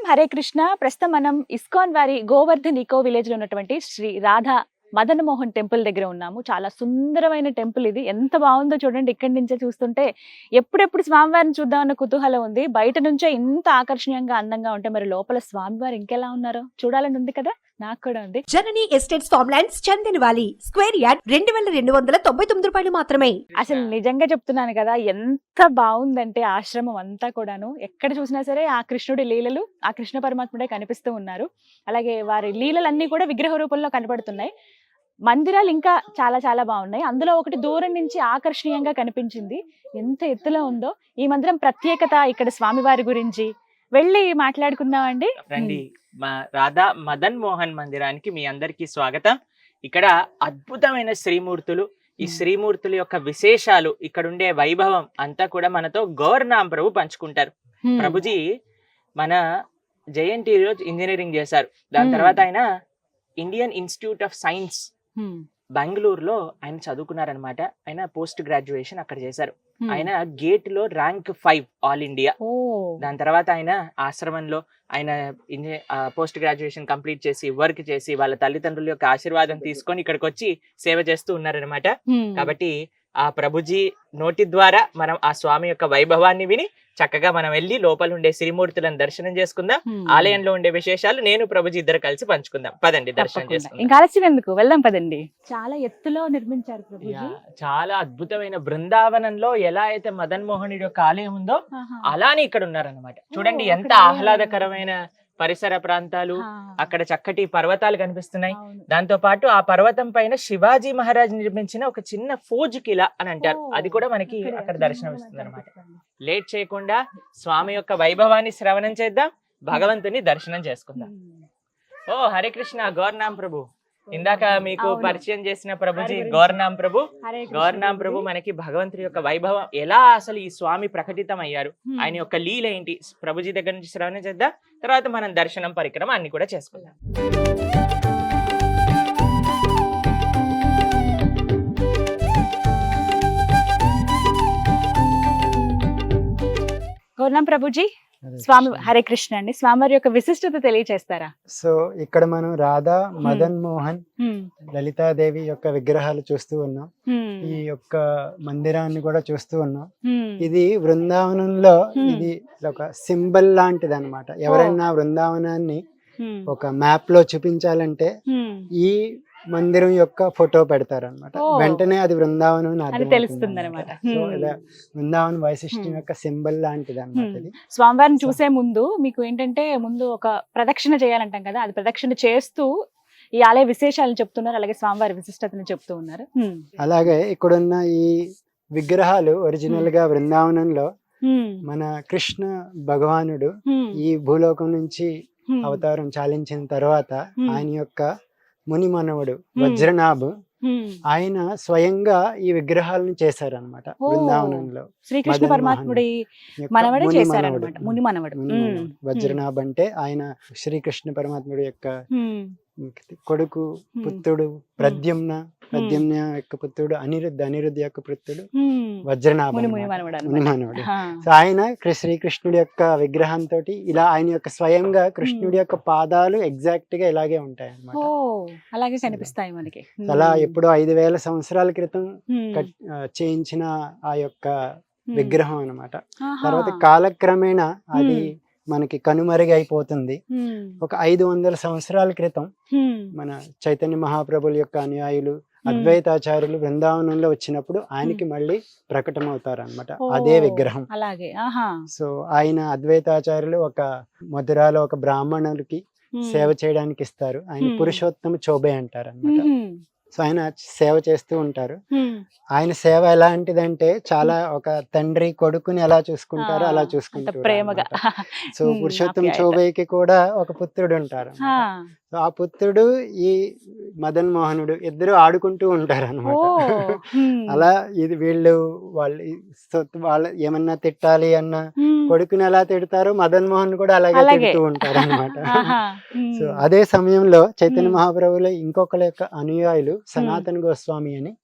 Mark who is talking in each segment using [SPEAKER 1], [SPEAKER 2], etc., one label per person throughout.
[SPEAKER 1] హరే కృష్ణ. ప్రస్తుతం మనం ఇస్కాన్ వారి గోవర్ధన్ ఈకో విలేజ్ లో ఉన్నటువంటి శ్రీ రాధా మదన్ మోహన్ టెంపుల్ దగ్గర ఉన్నాము. చాలా సుందరమైన టెంపుల్ ఇది. ఎంత బాగుందో చూడండి. ఇక్కడి నుంచే చూస్తుంటే ఎప్పుడెప్పుడు స్వామివారిని చూద్దామన్న కుతూహలం ఉంది. బయట నుంచే ఇంత ఆకర్షణీయంగా అందంగా ఉంటే మరి లోపల స్వామివారు ఇంకెలా ఉన్నారో చూడాలని ఉంది కదా. నాకు కూడా ఉంది.
[SPEAKER 2] జననీ ఎస్టేట్స్ ఫార్మ్లాండ్స్ చందన్ వాలి స్క్వేర్ యార్డ్ 2299 రూపాయలు మాత్రమే.
[SPEAKER 1] అసలు నిజంగా చెప్తున్నాను కదా, ఎంత బాగుందంటే ఆశ్రమం అంతా కూడాను. ఎక్కడ చూసినా సరే ఆ కృష్ణుడి లీలలు, ఆ కృష్ణ పరమాత్ముడే కనిపిస్తూ ఉన్నారు. అలాగే వారి లీలలన్నీ కూడా విగ్రహ రూపంలో కనపడుతున్నాయి. మందిరాలు ఇంకా చాలా చాలా బాగున్నాయి. అందులో ఒకటి దూరం నుంచి ఆకర్షణీయంగా కనిపించింది. ఎంత ఎత్తులో ఉందో ఈ మందిరం ప్రత్యేకత, ఇక్కడ స్వామివారి గురించి వెళ్ళి మాట్లాడుకుందామండి.
[SPEAKER 3] రండి, మా రాధా మదన్ మోహన్ మందిరానికి మీ అందరికీ స్వాగతం. ఇక్కడ అద్భుతమైన శ్రీమూర్తులు, ఈ శ్రీమూర్తుల యొక్క విశేషాలు, ఇక్కడ ఉండే వైభవం అంతా కూడా మనతో గౌర్నామ్ ప్రభు పంచుకుంటారు. ప్రభుజీ మన జేఎన్టీలో ఇంజనీరింగ్ చేశారు. దాని తర్వాత ఆయన ఇండియన్ ఇన్స్టిట్యూట్ ఆఫ్ సైన్స్ బెంగళూరులో ఆయన చదువుకున్నారనమాట. ఆయన పోస్ట్ గ్రాడ్యుయేషన్ అక్కడ చేశారు. ఆయన గేట్ లో ర్యాంక్ 5 ఆల్ ఇండియా. దాని తర్వాత ఆయన ఆశ్రమంలో ఆయన పోస్ట్ గ్రాడ్యుయేషన్ కంప్లీట్ చేసి వర్క్ చేసి వాళ్ళ తల్లిదండ్రుల యొక్క ఆశీర్వాదం తీసుకొని ఇక్కడికి వచ్చి సేవ చేస్తూ ఉన్నారనమాట. కాబట్టి ఆ ప్రభుజీ నోటి ద్వారా మనం ఆ స్వామి యొక్క వైభవాన్ని విని చక్కగా మనం వెళ్ళి లోపల ఉండే శ్రీమూర్తులను దర్శనం చేసుకుందాం. ఆలయంలో ఉండే విశేషాలు నేను ప్రభుజీ ఇద్దరు కలిసి పంచుకుందాం. పదండి, దర్శనం చేసుకుందాం.
[SPEAKER 1] ఇంకా ఆలస్యం ఎందుకు, వెళ్దాం పదండి. చాలా ఎత్తులో నిర్మించారు ప్రభుజీ.
[SPEAKER 3] చాలా అద్భుతమైన బృందావనంలో ఎలా అయితే మదన్ మోహనుడి యొక్క ఆలయం ఉందో అలానే ఇక్కడ ఉన్నారనమాట. చూడండి ఎంత ఆహ్లాదకరమైన పరిసర ప్రాంతాలు, అక్కడ చక్కటి పర్వతాలు కనిపిస్తున్నాయి. దాంతో పాటు ఆ పర్వతం పైన శివాజీ మహారాజ్ నిర్మించిన ఒక చిన్న ఫోజ్ కిలా అని అంటారు, అది కూడా మనకి అక్కడ దర్శనం ఇస్తుంది అనమాట. లేట్ చేయకుండా స్వామి యొక్క వైభవాన్ని శ్రవణం చేద్దాం, భగవంతుని దర్శనం చేసుకుందాం. ఓ హరే కృష్ణ, గౌర్నామ్ ప్రభు. ఇందాక మీకు పరిచయం చేసిన ప్రభుజీ గౌర్నామ్ ప్రభు. గౌర్నామ్ ప్రభు మనకి భగవంతుడి యొక్క వైభవం, ఎలా అసలు ఈ స్వామి ప్రకటితం అయ్యారు, ఆయన యొక్క లీల ఏంటి, ప్రభుజీ దగ్గర నుంచి శ్రవణం చేద్దాం. తర్వాత మనం దర్శనం పరిక్రమ అన్ని కూడా చేసుకుందాం.
[SPEAKER 1] గౌర్నామ్ ప్రభుజీ, స్వామి హరే కృష్ణ అండి. స్వామివారి యొక్క విశిష్టత తెలియచేస్తారా?
[SPEAKER 4] సో ఇక్కడ మనం రాధా మదన్ మోహన్ లలితాదేవి యొక్క విగ్రహాలు చూస్తూ ఉన్నాం. ఈ యొక్క మందిరాన్ని కూడా చూస్తూ ఉన్నాం. ఇది బృందావనంలో ఇది ఒక సింబల్ లాంటిది అనమాట. ఎవరైనా బృందావనాన్ని ఒక మ్యాప్ లో చూపించాలంటే ఈ మందిరం యొక్క ఫోటో పెడతారు అనమాట. వెంటనే అది బృందావనం
[SPEAKER 1] తెలుస్తుంది అనమాట.
[SPEAKER 4] సో ఇలా బృందావన వైశిష్ట్యం యొక్క సింబల్ లాంటిది అనమాట.
[SPEAKER 1] స్వామివారిని చూసే ముందు మీకు ఏంటంటే ముందు ఒక ప్రదక్షిణ చేయాలంటాం కదా, అది ప్రదక్షిణ చేస్తూ ఈ ఆలయ విశేషాలను చెప్తున్నారు, అలాగే స్వామివారి విశిష్టతను చెప్తూ ఉన్నారు.
[SPEAKER 4] అలాగే ఇక్కడున్న ఈ విగ్రహాలు ఒరిజినల్ గా బృందావనంలో మన కృష్ణ భగవానుడు ఈ భూలోకం నుంచి అవతారం చాలించిన తర్వాత ఆయన యొక్క ముని మనవడు వజ్రనాభ్ ఆయన స్వయంగా ఈ విగ్రహాలను చేశారనమాట బృందావనంలో.
[SPEAKER 1] శ్రీకృష్ణ పరమాత్ముడి మనవడే చేశారన్నమాట, ముని మనవడు.
[SPEAKER 4] వజ్రనాభ్ అంటే ఆయన శ్రీకృష్ణ పరమాత్ముడి యొక్క కొడుకు, పుత్రుడు ప్రద్యుమ్న యొక్క పుత్రుడు అనిరుద్ధ్ యొక్క పుత్రుడు వజ్రనాభ ముని మనవడు. సో ఆయన శ్రీకృష్ణుడి యొక్క విగ్రహంతో ఇలా ఆయన యొక్క స్వయంగా కృష్ణుడి యొక్క పాదాలు ఎగ్జాక్ట్ గా ఇలాగే ఉంటాయి అన్నమాట.
[SPEAKER 1] అలాగే కనిపిస్తాయి మనకి.
[SPEAKER 4] అలా ఎప్పుడో 5000 సంవత్సరాల క్రితం చేయించిన ఆ యొక్క విగ్రహం అన్నమాట. తర్వాత కాలక్రమేణా అది మనకి కనుమరుగైపోతుంది. ఒక 500 సంవత్సరాల క్రితం మన చైతన్య మహాప్రభుల యొక్క అనుయాయులు అద్వైతాచార్యులు బృందావనంలో వచ్చినప్పుడు ఆయనకి మళ్ళీ ప్రకటమవుతారు అనమాట అదే విగ్రహం. సో ఆయన అద్వైతాచార్యులు ఒక మధురాలో ఒక బ్రాహ్మణులకి సేవ చేయడానికి ఇస్తారు. ఆయన పురుషోత్తమ చోబే అంటారు అనమాట. సో ఆయన సేవ చేస్తూ ఉంటారు. ఆయన సేవ ఎలాంటిదంటే చాలా ఒక తండ్రి కొడుకుని ఎలా చూసుకుంటారో అలా చూసుకుంటారు ప్రేమగా. సో పురుషోత్తమ చోబేకి కూడా ఒక పుత్రుడు ఉంటారు. సో ఆ పుత్రుడు ఈ మదన్ మోహనుడు ఇద్దరు ఆడుకుంటూ ఉంటారు అనమాట. అలా ఇది వీళ్ళు వాళ్ళు ఏమన్నా తిట్టాలి అన్న కొడుకుని ఎలా తిడతారో మదన్ మోహన్ కూడా అలాగే తిడుతూ ఉంటారు అనమాట. సో అదే సమయంలో చైతన్య మహాప్రభులో ఇంకొకరి యొక్క అనుయాయులు సనాతన గోస్వామి అని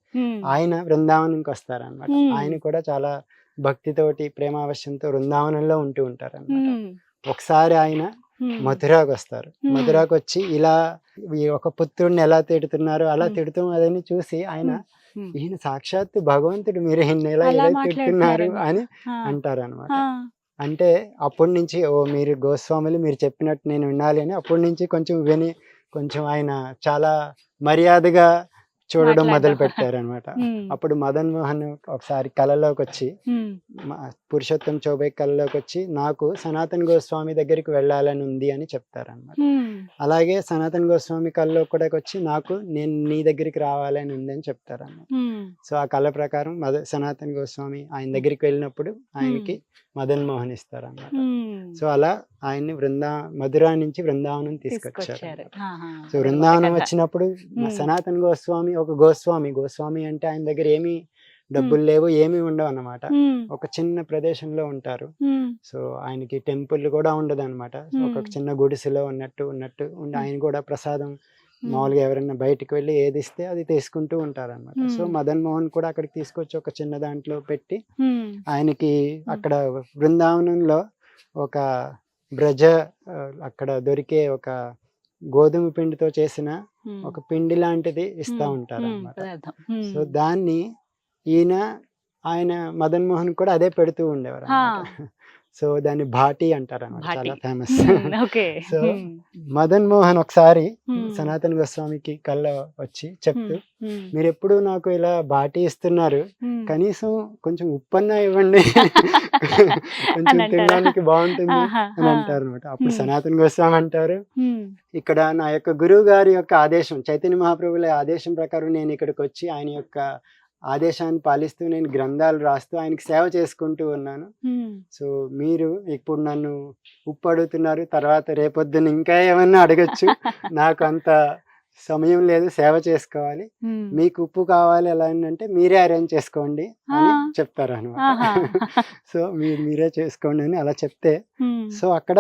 [SPEAKER 4] ఆయన బృందావనంకి వస్తారు అనమాట. ఆయన కూడా చాలా భక్తితోటి ప్రేమావశ్యంతో బృందావనంలో ఉంటూ ఉంటారు అనమాట. ఒకసారి ఆయన మథురాకు వస్తారు. మథురాకు వచ్చి ఇలా ఈ ఒక పుత్రుడిని ఎలా తిడుతున్నారు అలా తిడుతూ అదని చూసి ఆయన ఈయన సాక్షాత్తు భగవంతుడు, మీరు ఈయన ఎలా
[SPEAKER 1] అలా
[SPEAKER 4] తిడుతున్నారు
[SPEAKER 1] మాట్లాడుతున్నారని.
[SPEAKER 4] అని అంటారు అనమాట. అంటే అప్పటి నుంచి ఓ మీరు గోస్వాములు మీరు చెప్పినట్టు నేను వినాలి అని అప్పటి నుంచి కొంచెం విని కొంచెం ఆయన చాలా మర్యాదగా చూడడం మొదలు పెట్టారు అనమాట. అప్పుడు మదన్ మోహన్ ఒకసారి కళలోకి వచ్చి పురుషోత్తం చౌబే కళలోకి వచ్చి నాకు సనాతన్ గోస్వామి దగ్గరికి వెళ్ళాలని ఉంది అని చెప్తారనమాట. అలాగే సనాతన్ గోస్వామి కళలో కూడా వచ్చి నేను నీ దగ్గరికి రావాలని ఉంది అని చెప్తారన్నమాట. సో ఆ కళ ప్రకారం సనాతన్ గోస్వామి ఆయన దగ్గరికి వెళ్ళినప్పుడు ఆయనకి మదన్ మోహన్ ఇస్తారన్నమాట. సో అలా ఆయన్ని మధురా నుంచి బృందావనం తీసుకొచ్చారు. సో బృందావనం వచ్చినప్పుడు సనాతన్ గోస్వామి ఒక గోస్వామి అంటే ఆయన దగ్గర ఏమీ డబ్బులు లేవు, ఏమీ ఉండవు అన్నమాట. ఒక చిన్న ప్రదేశంలో ఉంటారు. సో ఆయనకి టెంపుల్ కూడా ఉండదు అనమాట. ఒక చిన్న గుడిసెలో ఉన్నట్టు ఆయన కూడా ప్రసాదం మామూలుగా ఎవరైనా బయటికి వెళ్ళి ఏది ఇస్తే అది తీసుకుంటూ ఉంటారు అనమాట. సో మదన్ మోహన్ కూడా అక్కడికి తీసుకొచ్చి ఒక చిన్న దాంట్లో పెట్టి ఆయనకి అక్కడ బృందావనంలో ఒక అక్కడ దొరికే ఒక గోధుమ పిండితో చేసిన ఒక పిండి లాంటిది ఇస్తా ఉంటారు అన్నమాట. సో దాన్ని ఆయన మదన్ మోహన్ కూడా అదే పెడుతూ ఉండేవారు అన్నమాట. సో దాన్ని భాటి అంటారు అన్నమాట, చాలా ఫేమస్. సో మదన్ మోహన్ ఒకసారి సనాతన్ గోస్వామికి కళ్ళ వచ్చి చెప్తూ, మీరు ఎప్పుడు నాకు ఇలా బాటి ఇస్తున్నారు, కనీసం కొంచెం ఉప్పన్నా ఇవ్వండి, కొంచెం తినడానికి బాగుంటుంది అని అంటారు అనమాట. అప్పుడు సనాతన్ గోస్వామి అంటారు, ఇక్కడ నా యొక్క గురువు గారి యొక్క ఆదేశం, చైతన్య మహాప్రభుల ఆదేశం ప్రకారం నేను ఇక్కడికి వచ్చి ఆయన యొక్క ఆదేశాన్ని పాలిస్తూ నేను గ్రంథాలు రాస్తూ ఆయనకి సేవ చేసుకుంటూ ఉన్నాను. సో మీరు ఇప్పుడు నన్ను ఉప్పు అడుగుతున్నారు, తర్వాత రేపొద్దున ఇంకా ఏమన్నా అడగచ్చు, నాకు అంత సమయం లేదు, సేవ చేసుకోవాలి, మీకు ఉప్పు కావాలి ఎలా అంటే మీరే అరేంజ్ చేసుకోండి అని చెప్తారు అనమాట. సో మీరే చేసుకోండి అని అలా చెప్తే, సో అక్కడ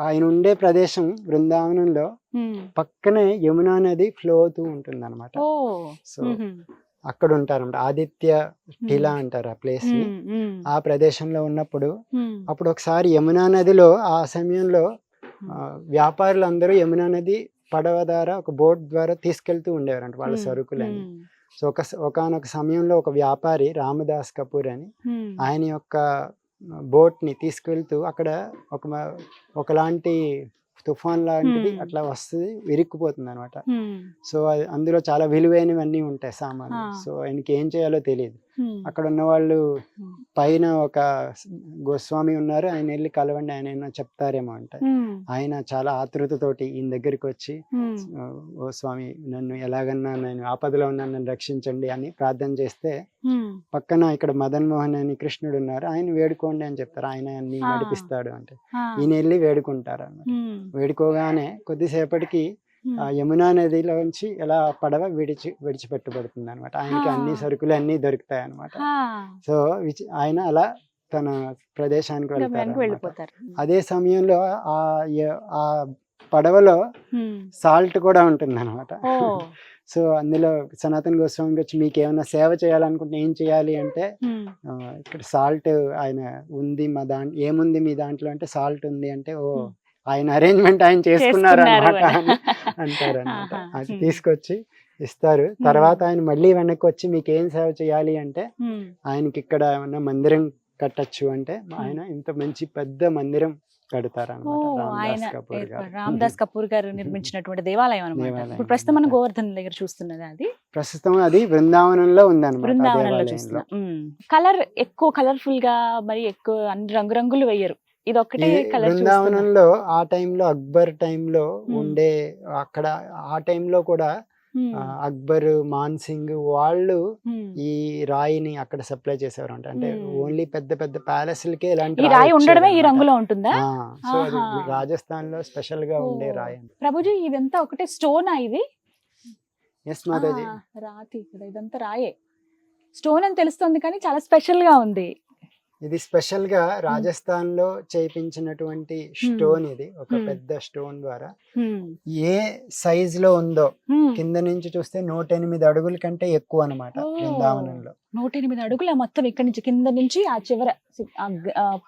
[SPEAKER 4] ఆయన ఉండే ప్రదేశం బృందావనంలో పక్కనే యమునా నది ఫ్లో అవుతూ ఉంటుంది అనమాట. సో అక్కడ ఉంటారన్నమాట. ఆదిత్య టిలా అంటారు ఆ ప్లేస్ ని. ఆ ప్రదేశంలో ఉన్నప్పుడు అప్పుడు ఒకసారి యమునా నదిలో ఆ సమయంలో వ్యాపారులు అందరూ యమునా నది పడవ ద్వారా ఒక బోట్ ద్వారా తీసుకెళ్తూ ఉండేవారంట వాళ్ళ సరుకులని. సో ఒకనొక సమయంలో ఒక వ్యాపారి రామదాస్ కపూర్ అని ఆయన యొక్క బోట్ ని తీసుకెళ్తూ అక్కడ ఒకలాంటి తుఫాన్ లాంటిది అట్లా వస్తుంది, విరుక్కుపోతుంది అనమాట. సో అందులో చాలా విలువైనవన్నీ ఉంటాయి సామాన్లు. సో ఆయనకి ఏం చేయాలో తెలియదు. అక్కడ ఉన్న వాళ్ళు పైన ఒక గోస్వామి ఉన్నారు, ఆయన వెళ్ళి కలవండి, ఆయన ఏమన్నా చెప్తారేమో అంటే ఆయన చాలా ఆతృతతోటి ఈయన దగ్గరికి వచ్చి, ఓ స్వామి నన్ను ఎలాగన్నా నేను ఆపదలో ఉన్నా నన్ను రక్షించండి అని ప్రార్థన చేస్తే, పక్కన ఇక్కడ మదన్ మోహన్ అని కృష్ణుడు ఉన్నారు, ఆయన వేడుకోండి అని చెప్తారు, ఆయన అన్ని నడిపిస్తాడు అంటే ఈయన వెళ్ళి వేడుకుంటారు అన్నమాట. వేడుకోగానే కొద్దిసేపటికి ఆ యమునా నదిలోంచి ఎలా పడవ విడిచిపెట్టబడుతుంది అనమాట. ఆయనకి అన్ని సరుకులు అన్ని దొరుకుతాయి అనమాట. సో ఆయన అలా తన ప్రదేశానికి వెళ్తారు. అదే సమయంలో ఆ పడవలో సాల్ట్ కూడా ఉంటుంది అనమాట. సో అందులో సనాతన్ గోస్వామి వచ్చి మీకు ఏమైనా సేవ చేయాలనుకుంటే ఏం చేయాలి అంటే, ఇక్కడ సాల్ట్ ఆయన ఉంది ఏముంది మీ దాంట్లో అంటే సాల్ట్ ఉంది అంటే, ఓ ఆయన అరేంజ్మెంట్ ఆయన చేసుకున్నారు అనమాట అని అంటారు అనమాట. అది తీసుకొచ్చి ఇస్తారు. తర్వాత ఆయన మళ్ళీ వెనక్కి వచ్చి మీకు ఏం సేవ చేయాలి అంటే, ఆయనకి ఇక్కడ ఏమన్నా మందిరం కట్టచ్చు అంటే ఆయన ఇంత మంచి పెద్ద మందిరం కడతారు అనమాట.
[SPEAKER 1] రామదాస్ కపూర్ గారు నిర్మించినటువంటి దేవాలయం అన్నమాట. ఇప్పుడు ప్రస్తుతం మనం గోవర్ధన్ దగ్గర చూస్తున్నది అది
[SPEAKER 4] ప్రస్తుతం అది బృందావనంలో ఉంది అనమాట.
[SPEAKER 1] బృందావనంలో చూస్తున్నాం. కలర్ ఎక్కువ కలర్ఫుల్ గా మరి ఎక్కువ అన్ని రంగురంగులు వేయరు, ఇది ఒకటే కలర్.
[SPEAKER 4] బృందావనంలో ఆ టైంలో అక్బర్ టైంలో ఉండే అక్కడ ఆ టైంలో కూడా అక్బర్ మాన్ సింగ్ వాళ్ళు ఈ రాయిని అక్కడ సప్లై చేసేవారు అంటే ఓన్లీ పెద్ద పెద్ద ప్యాలెస్లకే ఇలాంటి
[SPEAKER 1] రాయి ఉండడమే ఈ రంగులో ఉంటుందా?
[SPEAKER 4] సో అది రాజస్థాన్ లో స్పెషల్ గా ఉండే రాయి.
[SPEAKER 1] ప్రభుజీ ఇదంతా ఒకటే స్టోనా ఇది?
[SPEAKER 4] ఎస్ మాతాజీ,
[SPEAKER 1] రాతి ఇదంతా రాయే, స్టోన్ అని తెలుస్తుంది కానీ చాలా స్పెషల్ గా ఉంది.
[SPEAKER 4] ఇది స్పెషల్ గా రాజస్థాన్ లో చేయించినటువంటి స్టోన్. ఇది ఒక
[SPEAKER 1] Hmm.
[SPEAKER 4] పెద్ద స్టోన్ ద్వారా ఏ సైజ్ లో ఉందో కింద నుంచి చూస్తే 108 అడుగుల కంటే ఎక్కువ అన్నమాట
[SPEAKER 1] Oh.
[SPEAKER 4] బృందావనంలో.
[SPEAKER 1] 108 అడుగుల మొత్తం ఇక్కడి నుంచి కింద నుంచి ఆ చివర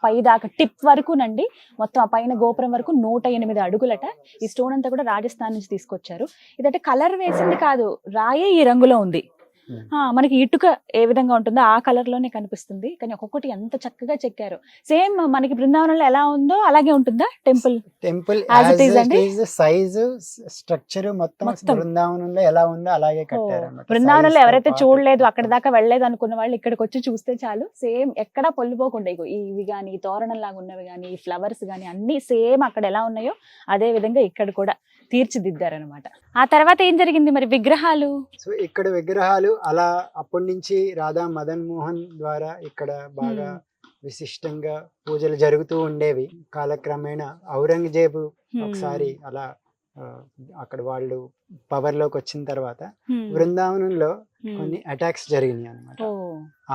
[SPEAKER 1] పై దాకా టిప్ వరకునండి, మొత్తం ఆ పైన గోపురం వరకు 108 అడుగులట. ఈ స్టోన్ అంతా కూడా రాజస్థాన్ నుంచి తీసుకొచ్చారు. ఇదంటే కలర్ వేసింది కాదు, రాయే ఈ రంగులో ఉంది. మనకి ఇటుక ఏ విధంగా ఉంటుందో ఆ కలర్ లోనే కనిపిస్తుంది, కానీ ఒక్కొక్కటి ఎంత చక్కగా చెక్కారు. సేమ్ మనకి బృందావనంలో ఎలా ఉందో అలాగే ఉంటుందా temple?
[SPEAKER 4] Temple
[SPEAKER 1] As it is అండి?
[SPEAKER 4] సైజ్ స్ట్రక్చర్ మొత్తం బృందావనంలో ఎలా ఉందో అలాగే కట్టారు అన్నమాట.
[SPEAKER 1] బృందావనంలో
[SPEAKER 4] Size తో
[SPEAKER 1] ఎవరైతే
[SPEAKER 4] పాటు.
[SPEAKER 1] చూడలేదు, అక్కడ దాకా వెళ్ళలేదు అనుకున్న వాళ్ళు ఇక్కడికి వచ్చి చూస్తే చాలు, సేమ్ ఎక్కడా పొల్లిపోకుండా ఇగో ఇవి కానీ, తోరణం లాగా ఉన్నవి కానీ, ఈ ఫ్లవర్స్ కానీ అన్ని సేమ్ అక్కడ ఎలా ఉన్నాయో అదే విధంగా ఇక్కడ కూడా తీర్చిదిద్దారనమాట. ఆ తర్వాత ఏం జరిగింది మరి? విగ్రహాలు
[SPEAKER 4] సో ఇక్కడ విగ్రహాలు అలా అప్పటి నుంచి రాధా మదన్ మోహన్ ద్వారా ఇక్కడ బాగా విశిష్టంగా పూజలు జరుగుతూ ఉండేవి. కాలక్రమేణా ఔరంగజేబు ఒకసారి అలా అక్కడ వాళ్ళు పవర్ లోకి వచ్చిన తర్వాత బృందావనంలో కొన్ని అటాక్స్ జరిగినాయి అనమాట.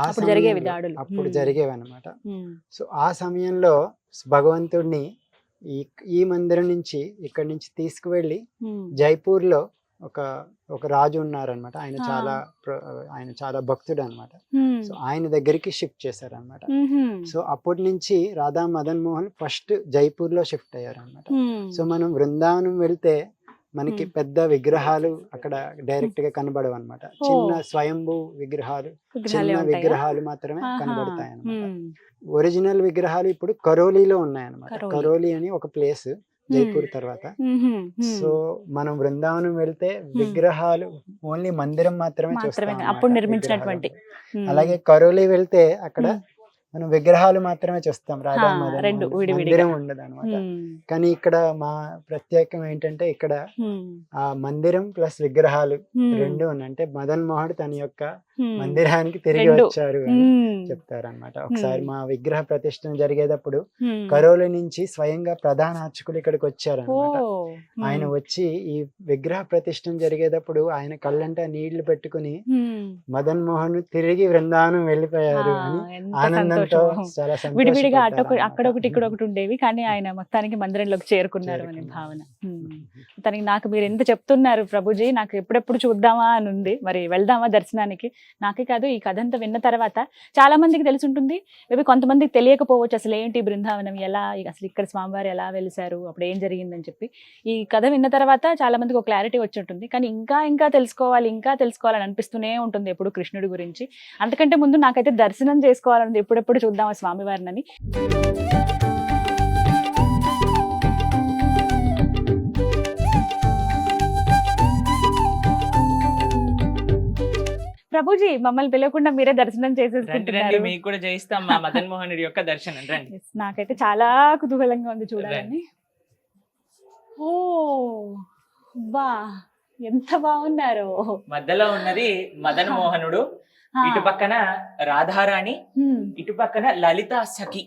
[SPEAKER 1] అప్పుడు జరిగేవి దాడులు.
[SPEAKER 4] అప్పుడు జరిగేవి అనమాట. సో ఆ సమయంలో భగవంతుడిని ఈ మందిరం నుంచి ఇక్కడి నుంచి తీసుకువెళ్ళి జైపూర్ లో ఒక రాజు ఉన్నారనమాట. ఆయన చాలా భక్తుడు అనమాట. సో ఆయన దగ్గరికి షిఫ్ట్ చేశారనమాట. సో అప్పటి నుంచి రాధా మదన్ మోహన్ ఫస్ట్ జైపూర్ లో షిఫ్ట్ అయ్యారనమాట. సో మనం బృందావనం వెళ్తే మనకి పెద్ద విగ్రహాలు అక్కడ డైరెక్ట్ గా కనబడవు అనమాట. చిన్న స్వయంభూ విగ్రహాలు, చిన్న విగ్రహాలు మాత్రమే కనబడతాయి అనమాట. ఒరిజినల్ విగ్రహాలు ఇప్పుడు కరోలీలో ఉన్నాయన్నమాట. కరోలీ అని ఒక ప్లేస్ జైపూర్ తర్వాత. సో మనం బృందావనం వెళ్తే విగ్రహాలు ఓన్లీ మందిరం మాత్రమే చూస్తాం
[SPEAKER 1] అప్పుడు నిర్మించినటువంటి.
[SPEAKER 4] అలాగే కరోలీ వెళ్తే అక్కడ మనం విగ్రహాలు మాత్రమే చూస్తాం, రాధా మదన్ మందిరం ఉండదు అనమాట. కానీ ఇక్కడ మా ప్రత్యేకం ఏంటంటే ఇక్కడ ఆ మందిరం ప్లస్ విగ్రహాలు రెండు ఉన్నాయి. అంటే మదన్ మోహన్ తన యొక్క మందిరానికి తిరిగి వచ్చారు అని చెప్తారనమాట. ఒకసారి మా విగ్రహ ప్రతిష్ఠ జరిగేటప్పుడు కరోలి నుంచి స్వయంగా ప్రధాన అర్చకులు ఇక్కడికి వచ్చారనమాట. ఆయన వచ్చి ఈ విగ్రహ ప్రతిష్ఠ జరిగేటప్పుడు ఆయన కళ్ళంట నీళ్లు పెట్టుకుని మదన్ మోహన్ తిరిగి బృందావనం వెళ్ళిపోయారు అని ఆనందంతో చాలా
[SPEAKER 1] విడివిడిగా అక్కడొకటి ఇక్కడొకటి ఉండేవి, కానీ ఆయన మొత్తానికి మందిరంలోకి చేరుకున్నారు అనే భావన. తనకి నాకు మీరు ఎంత చెప్తున్నారు ప్రభుజీ, నాకు ఎప్పుడెప్పుడు చూద్దామా అని ఉంది. మరి వెళ్దామా దర్శనానికి? నాకే కాదు, ఈ కథ అంతా విన్న తర్వాత చాలా మందికి తెలిసి ఉంటుంది, మేబీ కొంతమందికి తెలియకపోవచ్చు అసలు ఏంటి బృందావనం, ఎలా అసలు ఇక్కడ స్వామివారు ఎలా వెలిసారు, అప్పుడు ఏం జరిగిందని చెప్పి. ఈ కథ విన్న తర్వాత చాలా మందికి ఒక క్లారిటీ వచ్చి ఉంటుంది. కానీ ఇంకా తెలుసుకోవాలని అనిపిస్తూనే ఉంటుంది ఎప్పుడు కృష్ణుడి గురించి. అంతకంటే ముందు నాకైతే దర్శనం చేసుకోవాలని ఎప్పుడెప్పుడు చూద్దామా స్వామివారిని. ప్రభుజీ మమ్మల్ని పిలవకుండా మీరే దర్శనం చేసేసుకుంటున్నారు.
[SPEAKER 3] మీకు కూడా చేయిస్తాం మా మదన్ మోహన్ యొక్క దర్శనం. రండి.
[SPEAKER 1] నాకైతే చాలా కుతూహలంగా ఉంది చూడాలని. ఓ బా, ఎంత బాగున్నారు.
[SPEAKER 3] మధ్యలో ఉన్నది మదన్ మోహనుడు, ఇటు పక్కన రాధారాణి, ఇటు పక్కన లలిత సఖి.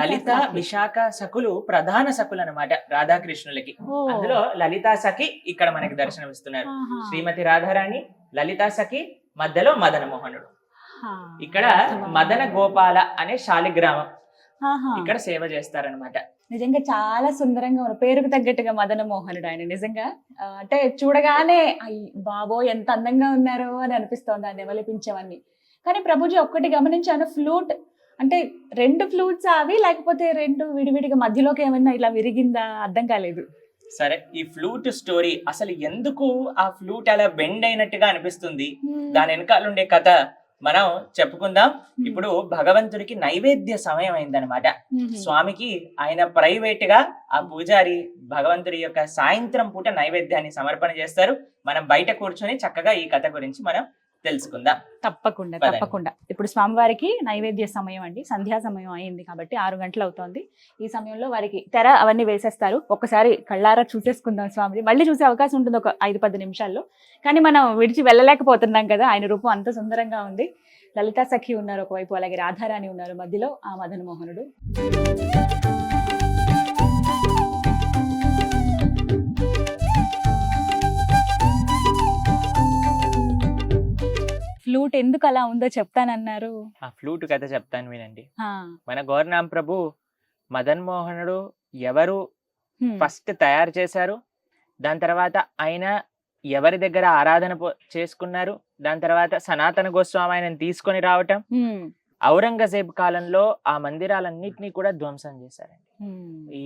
[SPEAKER 3] లలిత విశాఖ సఖులు ప్రధాన సఖులు అన్నమాట రాధాకృష్ణులకి. అందులో లలితా సఖి ఇక్కడ మనకి దర్శనమిస్తున్నారు. శ్రీమతి రాధారాణి, లలితా సఖి, మధ్యలో మదన మోహనుడు. ఇక్కడ మదన గోపాల అనే శాలిగ్రామం ఇక్కడ సేవ చేస్తారనమాట.
[SPEAKER 1] నిజంగా చాలా సుందరంగా ఉన్న పేరుకు తగ్గట్టుగా మదన మోహనుడు ఆయన. నిజంగా అంటే చూడగానే బాబో ఎంత అందంగా ఉన్నారో అని అనిపిస్తోంది ఆ నెమలిపించవన్నీ. కానీ ప్రభుజీ ఒక్కటి గమనించాను, ఫ్లూట్ అంటే 2 ఫ్లూట్స్ అవి, లేకపోతే 2 విడివిడిగా మధ్యలోకి ఏమైనా ఇలా విరిగిందా అర్థం కాలేదు.
[SPEAKER 3] సరే, ఈ ఫ్లూట్ స్టోరీ అసలు ఎందుకు ఆ ఫ్లూట్ అలా బెండ్ అయినట్టుగా అనిపిస్తుంది, దాని వెనకాల ఉండే కథ మనం చెప్పుకుందాం. ఇప్పుడు భగవంతుడికి నైవేద్య సమయం అయిందనమాట. స్వామికి ఆయన ప్రైవేట్ గా ఆ పూజారి భగవంతుడి యొక్క సాయంత్రం పూట నైవేద్యాన్ని సమర్పణ చేస్తారు. మనం బయట కూర్చొని చక్కగా ఈ కథ గురించి మనం తెలుసుకుందాం.
[SPEAKER 1] తప్పకుండా. ఇప్పుడు స్వామివారికి నైవేద్య సమయం అండి, సంధ్యా సమయం అయింది కాబట్టి 6 గంటలు అవుతోంది. ఈ సమయంలో వారికి తెర అవన్నీ వేసేస్తారు. ఒక్కసారి కళ్ళారా చూసేసుకుందాం స్వామిని. మళ్ళీ చూసే అవకాశం ఉంటుంది ఒక 5-10 నిమిషాల్లో. కానీ మనం విడిచి వెళ్ళలేకపోతున్నాం కదా, ఆయన రూపం అంత సుందరంగా ఉంది. లలితా సఖి ఉన్నారు ఒకవైపు, అలాగే రాధారాణి ఉన్నారు మధ్యలో, ఆ మదన మోహనుడు. ఫ్లూట్ ఎందుకు అలా ఉందో చెప్తానన్నారు.
[SPEAKER 3] ఆ ఫ్లూట్ కథ చెప్తాను వినండి.
[SPEAKER 1] ఆ,
[SPEAKER 3] మన గోర్నాం ప్రభు మదన్ మోహనుడు ఎవరు
[SPEAKER 1] హ్మ్,
[SPEAKER 3] ఫస్ట్ తయారు చేశారు, దాని తర్వాత ఆయన ఎవరి దగ్గర ఆరాధన చేసుకున్నారు, దాని తర్వాత సనాతన గోస్వామి ఆయనను తీసుకొని రావటం,
[SPEAKER 1] హ్మ్,
[SPEAKER 3] ఔరంగజేబ్ కాలంలో ఆ మందిరాలన్నిటినీ కూడా ధ్వంసం చేశారండి.
[SPEAKER 1] హ్మ్,
[SPEAKER 3] ఈ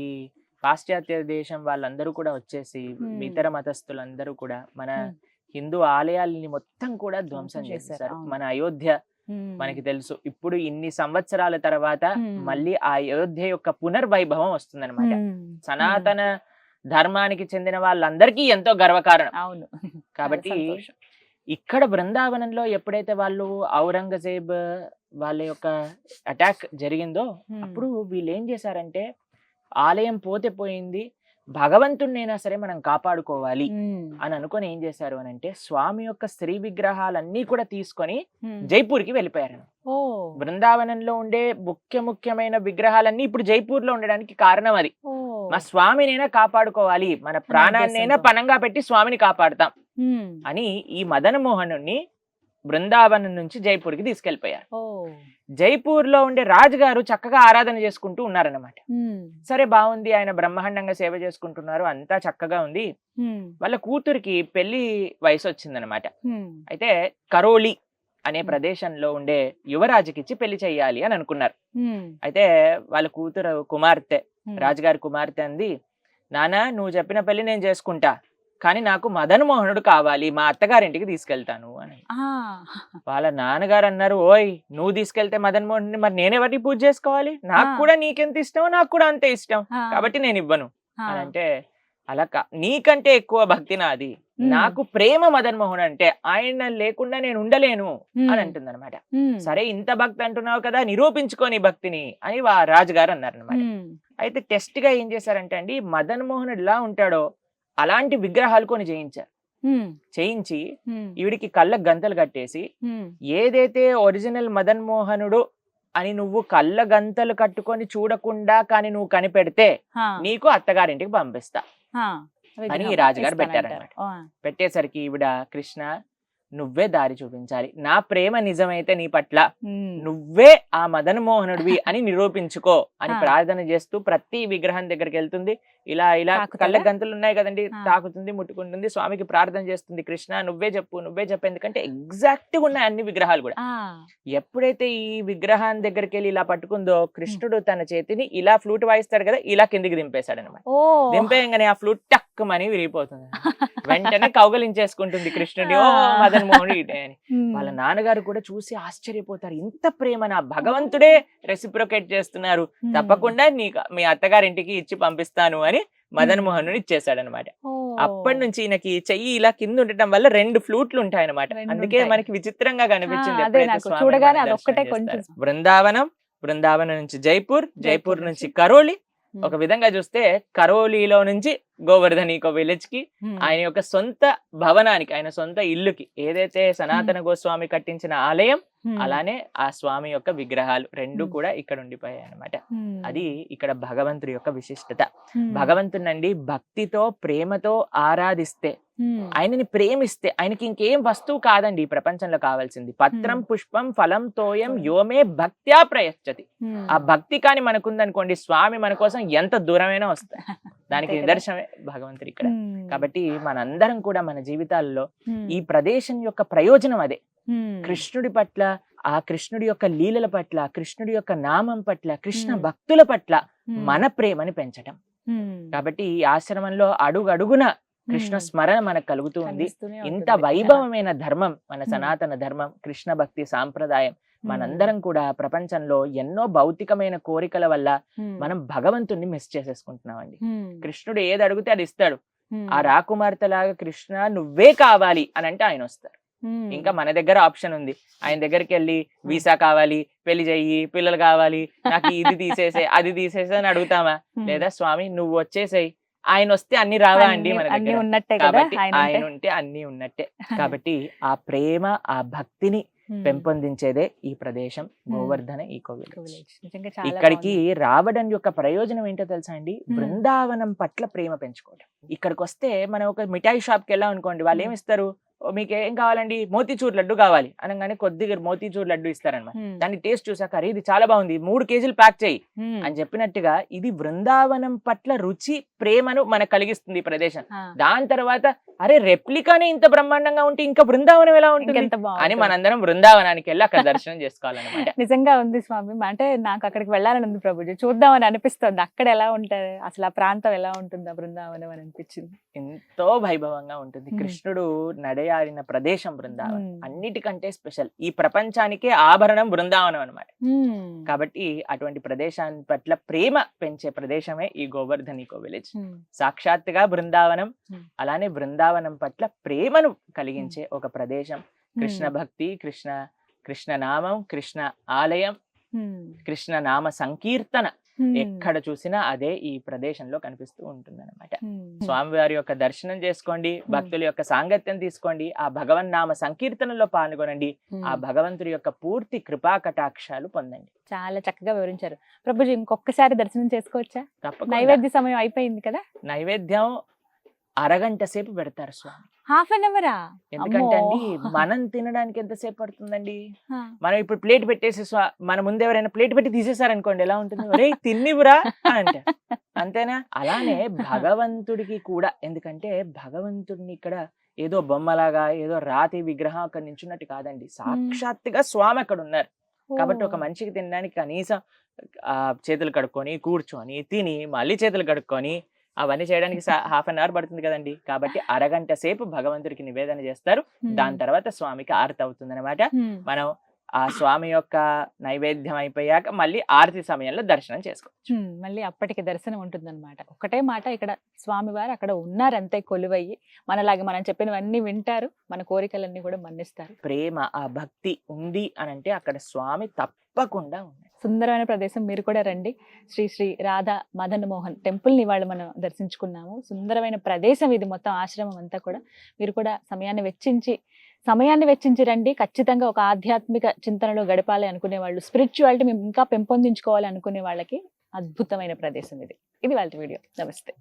[SPEAKER 3] పాశ్చాత్య దేశం వాళ్ళందరూ కూడా వచ్చేసి
[SPEAKER 1] Hmm.
[SPEAKER 3] ఇతర మతస్థులందరూ కూడా మన
[SPEAKER 1] Hmm.
[SPEAKER 3] హిందూ ఆలయాల్ని మొత్తం కూడా ధ్వంసం
[SPEAKER 1] ధ్వంసం చేశారు,
[SPEAKER 3] చేశారు.
[SPEAKER 1] అవును.
[SPEAKER 3] మన అయోధ్య
[SPEAKER 1] హ్మ్,
[SPEAKER 3] మనకి తెలుసు, ఇప్పుడు ఇన్ని సంవత్సరాల తర్వాత
[SPEAKER 1] Hmm.
[SPEAKER 3] మళ్ళీ ఆ అయోధ్య యొక్క పునర్వైభవం వస్తుందన్నమాట.
[SPEAKER 1] హ్మ్,
[SPEAKER 3] సనాతన ధర్మానికి చెందిన వాళ్ళందరికీ ఎంతో గర్వకారణం.
[SPEAKER 1] అవును.
[SPEAKER 3] కాబట్టి
[SPEAKER 1] సంతోషం.
[SPEAKER 3] ఇక్కడ బృందావనంలో ఎప్పుడైతే వాళ్ళు ఔరంగజేబ్ వాళ్ళ యొక్క అటాక్ జరిగిందో
[SPEAKER 1] Hmm.
[SPEAKER 3] అప్పుడు వీళ్ళు ఏం చేశారంటే, ఆలయం పోతే పోయింది, భగవంతుడినైనా సరే మనం కాపాడుకోవాలి
[SPEAKER 1] హ్మ్,
[SPEAKER 3] అని అనుకొని ఏం చేశారు అని అంటే, స్వామి యొక్క శ్రీ విగ్రహాలన్నీ కూడా తీసుకొని
[SPEAKER 1] హ్మ్.
[SPEAKER 3] జైపూర్కి వెళ్ళిపోయారు.
[SPEAKER 1] ఓ,
[SPEAKER 3] బృందావనంలో ఉండే ముఖ్యమైన విగ్రహాలన్నీ ఇప్పుడు జైపూర్ లో ఉండడానికి కారణం అది.
[SPEAKER 1] ఓ.
[SPEAKER 3] మా స్వామినైనా కాపాడుకోవాలి, మన ప్రాణాన్నైనా
[SPEAKER 1] ఉద్దేశంతో.
[SPEAKER 3] పనంగా పెట్టి స్వామిని కాపాడుతాం
[SPEAKER 1] హ్మ్,
[SPEAKER 3] అని ఈ మదన మోహనుణ్ణి బృందావనం నుంచి జైపూర్కి తీసుకెళ్లిపోయారు.
[SPEAKER 1] ఓ.
[SPEAKER 3] జైపూర్ లో ఉండే రాజుగారు చక్కగా ఆరాధన చేసుకుంటూ ఉన్నారన్నమాట.
[SPEAKER 1] హ్మ్,
[SPEAKER 3] సరే బాగుంది, ఆయన బ్రహ్మాండంగా సేవ చేసుకుంటున్నారు, అంతా చక్కగా ఉంది.
[SPEAKER 1] హ్మ్,
[SPEAKER 3] వాళ్ళ కూతురికి పెళ్లి వయసు వచ్చిందనమాట.
[SPEAKER 1] హ్మ్,
[SPEAKER 3] అయితే కరోలి అనే ప్రదేశంలో ఉండే యువరాజుకిచ్చి పెళ్లి చెయ్యాలి అని అనుకున్నారు.
[SPEAKER 1] హ్మ్,
[SPEAKER 3] అయితే వాళ్ళ కూతురు కుమార్తె,
[SPEAKER 1] హ్మ్.
[SPEAKER 3] రాజుగారి కుమార్తె అంది, నాన్న నువ్వు చెప్పిన పెళ్లి నేను చేసుకుంటా, కానీ నాకు మదన్ మోహనుడు కావాలి, మా అత్తగారింటికి తీసుకెళ్తాను అని.
[SPEAKER 1] ఆ,
[SPEAKER 3] వాళ్ళ నాన్నగారు అన్నారు, ఓయ్ నువ్వు తీసుకెళ్తే మదన్ మోహన్ మరి నేనెవరిని పూజ చేసుకోవాలి, నాకు
[SPEAKER 1] ఆ.
[SPEAKER 3] కూడా నీకెంత ఇష్టమో నాకు కూడా అంతే ఇష్టం,
[SPEAKER 1] ఆ,
[SPEAKER 3] కాబట్టి నేను ఇవ్వను
[SPEAKER 1] ఆ.
[SPEAKER 3] అని అంటే, అలా నీకంటే ఎక్కువ భక్తి నాది,
[SPEAKER 1] Hmm.
[SPEAKER 3] నాకు ప్రేమ మదన్ మోహన్ అంటే, ఆయన లేకుండా నేను ఉండలేను
[SPEAKER 1] హ్మ్,
[SPEAKER 3] అని అంటుందన్నమాట.
[SPEAKER 1] హ్మ్,
[SPEAKER 3] సరే ఇంత భక్తి అంటున్నావు కదా, నిరూపించుకో నీ భక్తిని అని రాజుగారు అన్నారనమాట.
[SPEAKER 1] హ్మ్,
[SPEAKER 3] అయితే టెస్ట్ గా ఏం చేశారంటే అండి, మదన్ మోహన్ ఎలా ఉంటాడో అలాంటి విగ్రహాలు కొని చేయించారు.
[SPEAKER 1] హ్మ్,
[SPEAKER 3] చేయించి
[SPEAKER 1] హ్మ్,
[SPEAKER 3] ఈవిడికి కళ్ళకు గంతలు కట్టేసి,
[SPEAKER 1] హ్మ్.
[SPEAKER 3] ఏదైతే ఒరిజినల్ మదన్ మోహనుడు అని నువ్వు కళ్ళ గంతలు కట్టుకొని చూడకుండా కానీ నువ్వు కనిపెడితే
[SPEAKER 1] ఆ,
[SPEAKER 3] నీకు అత్తగారింటికి పంపిస్తా
[SPEAKER 1] ఆ.
[SPEAKER 3] అని
[SPEAKER 1] విగ్రహం
[SPEAKER 3] రాజుగారు
[SPEAKER 1] ఇస్తానంటారు.
[SPEAKER 3] పెట్టారన్నమాట.
[SPEAKER 1] ఆ,
[SPEAKER 3] పెట్టేసరికి ఈవిడ, కృష్ణ నువ్వే దారి చూపించాలి, నా ప్రేమ నిజమైతే నీ పట్ల
[SPEAKER 1] హ్మ్,
[SPEAKER 3] నువ్వే ఆ మదన్ మోహనుడివి అని నిరూపించుకో అని
[SPEAKER 1] ఆ.
[SPEAKER 3] ప్రార్థన చేస్తూ ప్రతి విగ్రహం దగ్గరికి వెళ్తుంది. ఇలా ఇలా
[SPEAKER 1] తాకుతాడా?
[SPEAKER 3] కళ్ళ గంతులు ఉన్నాయి కదండి,
[SPEAKER 1] ఆ.
[SPEAKER 3] తాకుతుంది, ముట్టుకుంటుంది, స్వామికి ప్రార్థన చేస్తుంది, కృష్ణ నువ్వే చెప్పు నువ్వే చెప్పు, ఎందుకంటే ఎగ్జాక్ట్ గా ఉన్నాయి అన్ని విగ్రహాలు కూడా.
[SPEAKER 1] ఆ,
[SPEAKER 3] ఎప్పుడైతే ఈ విగ్రహాన్ని దగ్గరికి వెళ్ళి ఇలా పట్టుకుందో, కృష్ణుడు తన చేతిని ఇలా ఫ్లూట్ వాయిస్తాడు కదా, ఇలా కిందికి దింపేశాడు అనమాట.
[SPEAKER 1] ఓ.
[SPEAKER 3] దింపేయంగానే ఆ ఫ్లూట్ టక్కుమని విరిగిపోతుంది. వెంటనే కౌగలించేసుకుంటుంది కృష్ణుడి, ఓ
[SPEAKER 1] ఆ.
[SPEAKER 3] మదన్ మోహనుడు ఇటే అని.
[SPEAKER 1] హ్మ్,
[SPEAKER 3] వాళ్ళ నాన్నగారు కూడా చూసి ఆశ్చర్యపోతారు, ఇంత ప్రేమ నా భగవంతుడే రెసిప్రొకేట్ చేస్తున్నారు,
[SPEAKER 1] హ్మ్.
[SPEAKER 3] తప్పకుండా నీకు మీ అత్తగారింటికి ఇచ్చి పంపిస్తాను అని మదన్ మోహన్ ఇచ్చేసాడనమాట.
[SPEAKER 1] ఓ.
[SPEAKER 3] అప్పటి నుంచి ఈయనకి చెయ్యి ఇలా కింద ఉండటం వల్ల 2 ఫ్లూట్లు ఉంటాయి అనమాట.
[SPEAKER 1] రెండు
[SPEAKER 3] అందుకే
[SPEAKER 1] ఉంటాయి.
[SPEAKER 3] మనకి విచిత్రంగా కనిపించింది
[SPEAKER 1] అదే
[SPEAKER 3] ఎప్పుడైతే
[SPEAKER 1] నాకు
[SPEAKER 3] స్వామిని
[SPEAKER 1] చూడగానే
[SPEAKER 3] మనం
[SPEAKER 1] అదొక్కటే
[SPEAKER 3] దర్శనం
[SPEAKER 1] కొంచెం
[SPEAKER 3] చేస్తారో. బృందావనం నుంచి జైపూర్, జైపూర్ నుంచి కరోలి,
[SPEAKER 1] హ్మ్.
[SPEAKER 3] ఒక విధంగా చూస్తే కరోలీలో నుంచి గోవర్ధన్ ఈకో విలేజ్ కి,
[SPEAKER 1] హ్మ్.
[SPEAKER 3] ఆయన యొక్క సొంత భవనానికి, ఆయన సొంత ఇల్లుకి, ఏదైతే సనాతన గోస్వామి కట్టించిన ఆలయం,
[SPEAKER 1] హ్మ్.
[SPEAKER 3] అలానే ఆ స్వామి యొక్క విగ్రహాలు రెండు
[SPEAKER 1] Hmm.
[SPEAKER 3] కూడా ఇక్కడ ఉండిపోయాయి అన్నమాట.
[SPEAKER 1] హ్మ్.
[SPEAKER 3] అది ఇక్కడ భగవంతుడి యొక్క విశిష్టత.
[SPEAKER 1] హ్మ్.
[SPEAKER 3] భగవంతునండి భక్తితో ప్రేమతో ఆరాధిస్తే,
[SPEAKER 1] హ్మ్.
[SPEAKER 3] ఆయనని ప్రేమిస్తే, ఆయనకి ఇంకేం వస్తువు కాదండి ఈ ప్రపంచంలో కావాల్సింది. పత్రం పుష్పం ఫలం తోయం యోమే భక్త్యా ప్రయచ్చతి.
[SPEAKER 1] హ్మ్.
[SPEAKER 3] ఆ భక్తి కాని మనకుందనుకోండి, స్వామి మన కోసం ఎంత దూరమైనా వస్తాయి. దానికి
[SPEAKER 1] అంతే కదా.
[SPEAKER 3] నిదర్శనమే భగవంతుడు ఇక్కడ.
[SPEAKER 1] హ్మ్.
[SPEAKER 3] కాబట్టి మనందరం కూడా మన జీవితాల్లో
[SPEAKER 1] హ్మ్.
[SPEAKER 3] ఈ ప్రదేశం యొక్క ప్రయోజనం అదే.
[SPEAKER 1] హ్మ్.
[SPEAKER 3] కృష్ణుడి పట్ల, ఆ కృష్ణుడి యొక్క లీలల పట్ల, కృష్ణుడి యొక్క నామం పట్ల, కృష్ణ
[SPEAKER 1] Hmm.
[SPEAKER 3] భక్తుల పట్ల
[SPEAKER 1] హ్మ్.
[SPEAKER 3] మన ప్రేమని పెంచటం.
[SPEAKER 1] హ్మ్.
[SPEAKER 3] కాబట్టి ఈ ఆశ్రమంలో అడుగడుగున కృష్ణ
[SPEAKER 1] హ్మ్.
[SPEAKER 3] స్మరణ మనకు కలుగుతూ ఉంది.
[SPEAKER 1] కనిపిస్తూనే
[SPEAKER 3] ఇంత
[SPEAKER 1] ఉంటుంది.
[SPEAKER 3] వైభవమైన ధర్మం మన
[SPEAKER 1] Hmm.
[SPEAKER 3] సనాతన ధర్మం, కృష్ణ భక్తి సాంప్రదాయం.
[SPEAKER 1] హ్మ్.
[SPEAKER 3] మనందరం కూడా ప్రపంచంలో ఎన్నో భౌతికమైన కోరికల వల్ల
[SPEAKER 1] హ్మ్.
[SPEAKER 3] మనం భగవంతుణ్ణి మిస్ చేసేసుకుంటున్నామండి.
[SPEAKER 1] హ్మ్.
[SPEAKER 3] కృష్ణుడు ఏది అడిగితే అది ఇస్తాడు.
[SPEAKER 1] హ్మ్.
[SPEAKER 3] ఆ రాకుమార్తెలాగా కృష్ణ నువ్వే కావాలి అని అంటే ఆయన వస్తారు.
[SPEAKER 1] హ్మ్.
[SPEAKER 3] ఇంకా మన దగ్గర ఆప్షన్ ఉంది. ఆయన దగ్గరికి వెళ్ళి వీసా కావాలి, పెళ్లి చెయ్యి, పిల్లలు కావాలి, నాకు ఇది తీసేసే అది తీసేసే అని అడుగుతామా?
[SPEAKER 1] హ్మ్.
[SPEAKER 3] లేదా స్వామి నువ్వు వచ్చేసేయ్, ఆయన వస్తే అన్ని రావా అండి మన
[SPEAKER 1] అన్ని
[SPEAKER 3] దగ్గర?
[SPEAKER 1] ఉన్నట్టే కదా
[SPEAKER 3] కాబట్టి
[SPEAKER 1] ఆయన ఉంటే.
[SPEAKER 3] ఆయన ఉంటే అన్ని ఉన్నట్టే. కాబట్టి ఆ ప్రేమ, ఆ భక్తిని
[SPEAKER 1] హ్మ్.
[SPEAKER 3] పెంపొందించేదే ఈ ప్రదేశం గోవర్ధన ఈకో విలేజ్.
[SPEAKER 1] Village. నిజంగా చాలా
[SPEAKER 3] ఇక్కడికి
[SPEAKER 1] బాగుంది.
[SPEAKER 3] రావడం యొక్క ప్రయోజనం ఏంటో తెలుసా అండి? బృందావనం పట్ల ప్రేమ పెంచుకోవడం. ఇక్కడికి వస్తే మనం ఒక మిఠాయి షాప్ కి వెళ్ళాం అనుకోండి, వాళ్ళు ఏమి ఇస్తారు? మీకు ఏం కావాలండి, మోతీచూర్ లడ్డు కావాలి అనగానే కొద్దిగా మోతీచూర్ లడ్డు ఇస్తారనమాట. దాన్ని టేస్ట్ చూసాక అరే ఇది చాలా బాగుంది, 3 కేజీలు ప్యాక్ చేయి అని చెప్పినట్టుగా ఇది బృందావనం పట్ల రుచి ప్రేమను మనకు కలిగిస్తుంది ఈ ప్రదేశం. దాని తర్వాత అరే రెప్లికానే ఇంత బ్రహ్మాండంగా ఉంటే ఇంకా బృందావనం ఎలా ఉంటుంది అని మనందరం బృందావనానికి వెళ్ళి అక్కడ దర్శనం చేసుకోవాలన్నమాట.
[SPEAKER 1] నిజంగా ఉంది స్వామి, అంటే నాకు అక్కడికి వెళ్ళాలని ఉంది ప్రభుజీ, చూద్దామని అనిపిస్తుంది. అక్కడ ఎలా ఉంటది అసలు, ఆ ప్రాంతం ఎలా ఉంటుందా బృందావనం అని అనిపించింది.
[SPEAKER 3] ఎంతో వైభవంగా ఉంటుంది. కృష్ణుడు నడయాడిన ప్రదేశం బృందావనం అన్నిటికంటే స్పెషల్. ఈ ప్రపంచానికే ఆభరణం బృందావనం అన్నమాట. కాబట్టి అటువంటి ప్రదేశాన్ని పట్ల ప్రేమ పెంచే ప్రదేశమే ఈ గోవర్ధన్ ఈకో విలేజ్. సాక్షాత్తుగా బృందావనం, అలానే బృందావనం పట్ల ప్రేమను కలిగించే ఒక ప్రదేశం. కృష్ణ భక్తి, కృష్ణ నామం, కృష్ణ ఆలయం, కృష్ణ నామ సంకీర్తన ఎక్కడ చూసినా అదే ఈ ప్రదేశంలో కనిపిస్తూ ఉంటుంది అనమాట. స్వామివారి యొక్క దర్శనం చేసుకోండి, భక్తుల యొక్క సాంగత్యం తీసుకోండి, ఆ భగవన్ నామ సంకీర్తనలో పాల్గొనండి, ఆ భగవంతుడి యొక్క పూర్తి కృపా కటాక్షాలు పొందండి.
[SPEAKER 1] చాలా చక్కగా వివరించారు ప్రభుజీ. ఇంకొకసారి దర్శనం చేసుకోవచ్చా?
[SPEAKER 3] తప్పకుండా.
[SPEAKER 1] నైవేద్య సమయం అయిపోయింది కదా.
[SPEAKER 3] నైవేద్యం అరగంట సేపు పెడతారు స్వామి.
[SPEAKER 1] ½ అన్ అవరా?
[SPEAKER 3] ఎందుకంటే అండి మనం తినడానికి ఎంతసేపు పడుతుందండి. మనం ఇప్పుడు ప్లేట్ పెట్టేసి మన ముందు ఎవరైనా ప్లేట్ పెట్టి తీసేసారనుకోండి ఎలా ఉంటుంది, ఒరే తిన్నివురా అంటే అంతేనా? అలానే భగవంతుడికి కూడా, ఎందుకంటే భగవంతుడిని ఇక్కడ ఏదో బొమ్మలాగా ఏదో రాతి విగ్రహం అక్కడ నించున్నట్టు కాదండి, సాక్షాత్తుగా స్వామి అక్కడ ఉన్నారు. కాబట్టి ఒక మనిషికి తినడానికి కనీసం చేతులు కడుక్కొని కూర్చొని తిని మళ్ళీ చేతులు కడుక్కొని అవన్నీ చేయడానికి ½ అన్ అవర్ పడుతుంది కదండి. కాబట్టి అరగంట సేపు భగవంతుడికి నివేదన చేస్తారు. దాని తర్వాత స్వామికి ఆరతి అవుతుంది అనమాట. మనం ఆ స్వామి యొక్క నైవేద్యం అయిపోయాక మళ్ళీ ఆరతి సమయంలో దర్శనం చేసుకోవచ్చు.
[SPEAKER 1] మళ్ళీ అప్పటికి దర్శనం ఉంటుందన్నమాట. ఒకటే మాట, ఇక్కడ స్వామివారు అక్కడ ఉన్నారంతే కొలువయ్యి, మనలాగే మనం చెప్పినవన్నీ వింటారు, మన కోరికలన్నీ కూడా మన్నిస్తారు.
[SPEAKER 3] ప్రేమ, ఆ భక్తి ఉంది అని అంటే అక్కడ స్వామి తప్పకుండా ఉంది.
[SPEAKER 1] సుందరమైన ప్రదేశం, మీరు కూడా రండి. శ్రీ శ్రీ రాధా మదన్ మోహన్ టెంపుల్ ని ఇవాళ మనం దర్శించుకున్నాము. సుందరమైన ప్రదేశం ఇది, మొత్తం ఆశ్రమం అంతా కూడా. మీరు కూడా సమయాన్ని వెచ్చించి రండి. ఖచ్చితంగా ఒక ఆధ్యాత్మిక చింతనలో గడపాలి అనుకునే వాళ్ళు, స్పిరిచువాలిటీ మేము ఇంకా పెంపొందించుకోవాలి అనుకునే వాళ్ళకి అద్భుతమైన ప్రదేశం ఇది. ఇది వాళ్ళ వీడియో. నమస్తే.